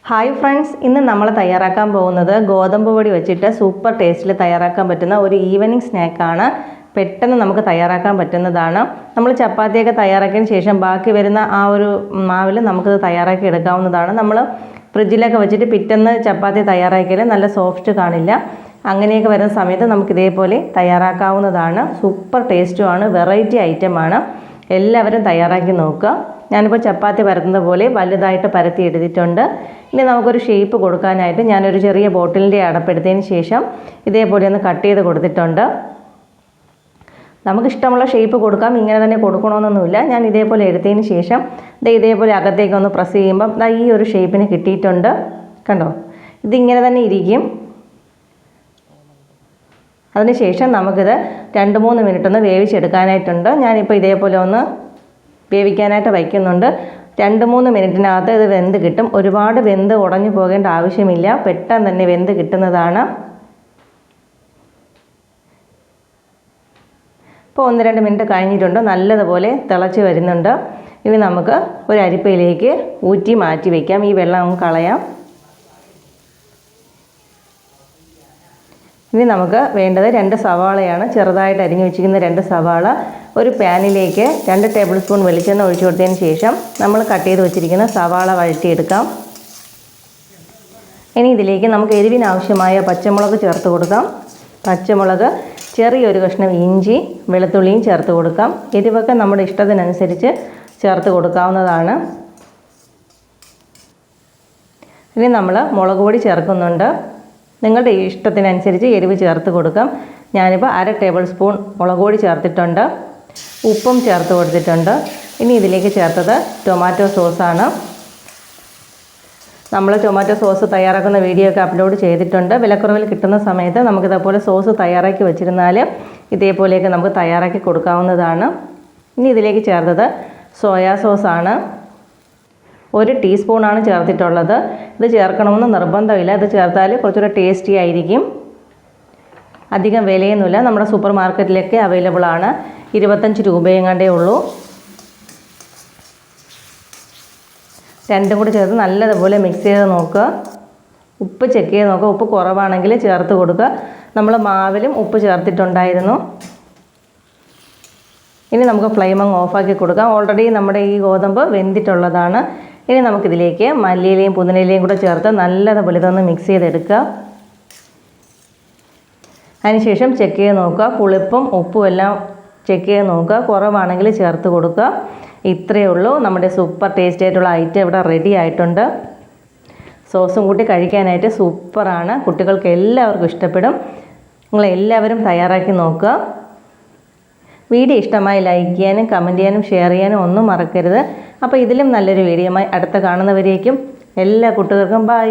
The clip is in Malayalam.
ഹായ് ഫ്രണ്ട്സ്, ഇന്ന് നമ്മൾ തയ്യാറാക്കാൻ പോകുന്നത് ഗോതമ്പ് പൊടി വെച്ചിട്ട് സൂപ്പർ ടേസ്റ്റിൽ തയ്യാറാക്കാൻ പറ്റുന്ന ഒരു ഈവനിങ് സ്നാക്കാണ്. പെട്ടെന്ന് നമുക്ക് തയ്യാറാക്കാൻ പറ്റുന്നതാണ്. നമ്മൾ ചപ്പാത്തിയൊക്കെ തയ്യാറാക്കിയതിന് ശേഷം ബാക്കി വരുന്ന ആ ഒരു മാവിൽ നമുക്കിത് തയ്യാറാക്കി എടുക്കാവുന്നതാണ്. നമ്മൾ ഫ്രിഡ്ജിലൊക്കെ വെച്ചിട്ട് പിറ്റേന്ന് ചപ്പാത്തി തയ്യാറാക്കിയാൽ നല്ല സോഫ്റ്റ് കാണില്ല. അങ്ങനെയൊക്കെ വരുന്ന സമയത്ത് നമുക്ക് ഇതേപോലെ തയ്യാറാക്കാവുന്നതാണ്. സൂപ്പർ ടേസ്റ്റുമാണ്, വെറൈറ്റി ഐറ്റമാണ്. എല്ലാവരും തയ്യാറാക്കി നോക്കുക. ഞാനിപ്പോൾ ചപ്പാത്തി പരത്തുന്നത് പോലെ വലുതായിട്ട് പരത്തി എടുത്തിട്ടുണ്ട്. ഇനി നമുക്കൊരു ഷേപ്പ് കൊടുക്കാനായിട്ട് ഞാനൊരു ചെറിയ ബോട്ടിലിൻ്റെ അടപ്പെടുത്തതിന് ശേഷം ഇതേപോലെ ഒന്ന് കട്ട് ചെയ്ത് കൊടുത്തിട്ടുണ്ട്. നമുക്കിഷ്ടമുള്ള ഷേപ്പ് കൊടുക്കാം, ഇങ്ങനെ തന്നെ കൊടുക്കണമെന്നൊന്നുമില്ല. ഞാൻ ഇതേപോലെ എടുത്തതിന് ശേഷം ഇതേപോലെ അകത്തേക്ക് ഒന്ന് പ്രസ് ചെയ്യുമ്പം ഈ ഒരു ഷേപ്പിന് കിട്ടിയിട്ടുണ്ട്. കണ്ടോ, ഇതിങ്ങനെ തന്നെ ഇരിക്കും. അതിനുശേഷം നമുക്കിത് 2-3 മിനിറ്റ് ഒന്ന് വേവിച്ചെടുക്കാനായിട്ടുണ്ട്. ഞാനിപ്പോൾ ഇതേപോലെ ഒന്ന് വേവിക്കാനായിട്ട് വയ്ക്കുന്നുണ്ട്. 2-3 മിനിറ്റിനകത്ത് ഇത് വെന്ത് കിട്ടും. ഒരുപാട് വെന്ത് ഉടഞ്ഞു പോകേണ്ട ആവശ്യമില്ല, പെട്ടെന്ന് തന്നെ വെന്ത് കിട്ടുന്നതാണ്. ഇപ്പോൾ 1-2 മിനിറ്റ് കഴിഞ്ഞിട്ടുണ്ട്. നല്ലതുപോലെ തിളച്ച് വരുന്നുണ്ട്. ഇനി നമുക്ക് ഒരു അരിപ്പയിലേക്ക് ഊറ്റി മാറ്റി വയ്ക്കാം. ഈ വെള്ളം നമുക്ക് കളയാം. ഇനി നമുക്ക് വേണ്ടത് 2 സവാളയാണ്. ചെറുതായിട്ട് അരിഞ്ഞു വെച്ചിരിക്കുന്ന 2 സവാള ഒരു പാനിലേക്ക് 2 ടേബിൾ സ്പൂൺ വെളിച്ചെണ്ണ ഒഴിച്ചു കൊടുത്തതിന് ശേഷം നമ്മൾ കട്ട് ചെയ്ത് വെച്ചിരിക്കുന്ന സവാള വഴറ്റിയെടുക്കാം. ഇനി ഇതിലേക്ക് നമുക്ക് എരിവിനാവശ്യമായ പച്ചമുളക് ചേർത്ത് കൊടുക്കാം. പച്ചമുളക്, ചെറിയൊരു കഷ്ണം ഇഞ്ചി, വെളുത്തുള്ളിയും ചേർത്ത് കൊടുക്കാം. എരിവൊക്കെ നമ്മുടെ ഇഷ്ടത്തിനനുസരിച്ച് ചേർത്ത് കൊടുക്കാവുന്നതാണ്. ഇനി നമ്മൾ മുളക് പൊടി ചേർക്കുന്നുണ്ട്. നിങ്ങളുടെ ഇഷ്ടത്തിനനുസരിച്ച് എരിവ് ചേർത്ത് കൊടുക്കാം. ഞാനിപ്പോൾ 1/2 ടേബിൾ സ്പൂൺ മുളക് പൊടി ചേർത്തിട്ടുണ്ട്. ഉപ്പും ചേർത്ത് കൊടുത്തിട്ടുണ്ട്. ഇനി ഇതിലേക്ക് ചേർത്തത് ടൊമാറ്റോ സോസാണ്. നമ്മൾ ടൊമാറ്റോ സോസ് തയ്യാറാക്കുന്ന വീഡിയോ ഒക്കെ അപ്ലോഡ് ചെയ്തിട്ടുണ്ട്. വിലക്കുറവിൽ കിട്ടുന്ന സമയത്ത് നമുക്കിതേപോലെ സോസ് തയ്യാറാക്കി വെച്ചിരുന്നാൽ ഇതേപോലെയൊക്കെ നമുക്ക് തയ്യാറാക്കി കൊടുക്കാവുന്നതാണ്. ഇനി ഇതിലേക്ക് ചേർത്തത് സോയാ സോസാണ്. 1 ടീസ്പൂണാണ് ചേർത്തിട്ടുള്ളത്. ഇത് ചേർക്കണമെന്ന് നിർബന്ധമില്ല. ഇത് ചേർത്താൽ കുറച്ചുകൂടെ ടേസ്റ്റി ആയിരിക്കും. അധികം വിലയൊന്നുമില്ല. നമ്മുടെ സൂപ്പർ മാർക്കറ്റിലൊക്കെ അവൈലബിൾ ആണ്. 25 രൂപയെങ്ങാണ്ടേ ഉള്ളൂ. രണ്ടും കൂടി ചേർത്ത് നല്ലതുപോലെ മിക്സ് ചെയ്ത് നോക്കുക. ഉപ്പ് ചെക്ക് ചെയ്ത് നോക്കുക. ഉപ്പ് കുറവാണെങ്കിൽ ചേർത്ത് കൊടുക്കുക. നമ്മൾ മാവിലും ഉപ്പ് ചേർത്തിട്ടുണ്ടായിരുന്നു. ഇനി നമുക്ക് ഫ്ലെയിം അങ്ങ് ഓഫാക്കി കൊടുക്കാം. ഓൾറെഡി നമ്മുടെ ഈ ഗോതമ്പ് വെന്തിട്ടുള്ളതാണ്. ഇനി നമുക്കിതിലേക്ക് മല്ലിയിലയും പുതിനയിലയും കൂടെ ചേർത്ത് നല്ലതുപോലെ ഇതൊന്ന് മിക്സ് ചെയ്തെടുക്കുക. അതിനുശേഷം ചെക്ക് ചെയ്ത് നോക്കുക. പുളിപ്പും ഉപ്പും എല്ലാം ചെക്ക് ചെയ്ത് നോക്കുക. കുറവാണെങ്കിൽ ചേർത്ത് കൊടുക്കുക. ഇത്രയേ ഉള്ളൂ. നമ്മുടെ സൂപ്പർ ടേസ്റ്റി ആയിട്ടുള്ള ഐറ്റം ഇവിടെ റെഡി ആയിട്ടുണ്ട്. സോസും കൂട്ടി കഴിക്കാനായിട്ട് സൂപ്പറാണ്. കുട്ടികൾക്ക് എല്ലാവർക്കും ഇഷ്ടപ്പെടും. നിങ്ങളെല്ലാവരും തയ്യാറാക്കി നോക്കുക. വീഡിയോ ഇഷ്ടമായി ലൈക്ക് ചെയ്യാനും കമൻറ്റ് ചെയ്യാനും ഷെയർ ചെയ്യാനും ഒന്നും മറക്കരുത്. അപ്പോൾ ഇതിലും നല്ലൊരു വീഡിയോയുമായി അടുത്ത കാണുന്നവരേക്കും എല്ലാ കൂട്ടുകാർക്കും ബൈ.